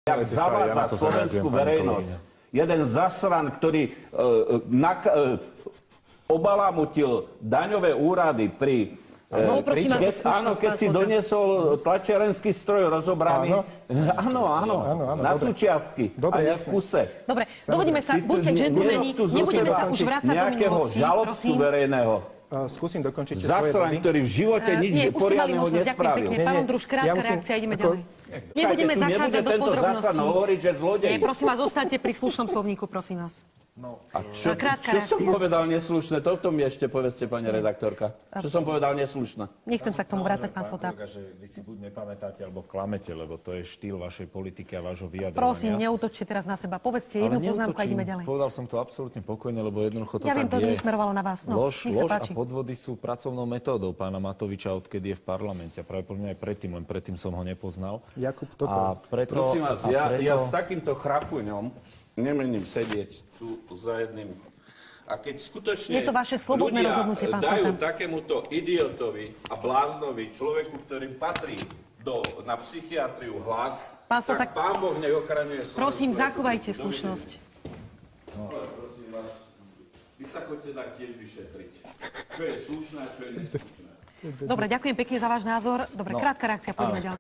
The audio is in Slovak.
Jak zavádza slovenskú verejnosť. Jeden zasran, ktorý obalamutil daňové úrady pri... keď si doniesol tlačiarenský stroj rozobraný. Áno, na súčiastky. A nie v kuse. Dobre, dovodíme sa, buďte džentlmeni, nebudeme sa už vrácať do minulosti, žalobcu verejného. Skúsim dokončiť svoje Zasran, ktorý v živote nič poriadneho nespravil. Pán Ondruš, krátka reakcia, ideme ďalej. Nebudeme zachádzať do podrobností. Hovoriť, že zlodej. Nie, prosím vás, zostaňte pri slušnom slovníku, prosím vás. A čo som povedal neslušné? Toto mi ešte povedzte, pani redaktorka. Čo som povedal neslušné? Nechcem sa k tomu vrácať, pán Slotár. Vy si buď nepamätáte, alebo klamete, lebo to je štýl vašej politiky a vášho vyjadrovania. Prosím, neútočte teraz na seba. Povedzte jednu poznámku a ideme ďalej. Povedal som to absolútne pokojne, lebo jednoducho to ja tak je. viem, to nesmerovalo na vás. No, lož a podvody sú pracovnou metódou pána Matoviča, odkedy je v parlamente. A pravdepodobne aj predtým, len predtým som ho nepoznal. Jakub, Prosím vás, ja s takýmto chrapuňom nemením sedieť tu za jedným. A keď skutočne je to vaše slobodné rozhodnutie, pán dajú takémuto idiotovi a bláznovi, človeku, ktorý patrí na psychiatriu hlas, tak pán Boh nech ochraňuje slovenskú. Prosím, zachovajte slušnosť. No, ale prosím vás, vy sa chodite tak tiež vyšetriť. Čo je slušné a čo je neslušné. Dobre, ďakujem pekne za váš názor. Dobre, krátka reakcia, poďme ďalej.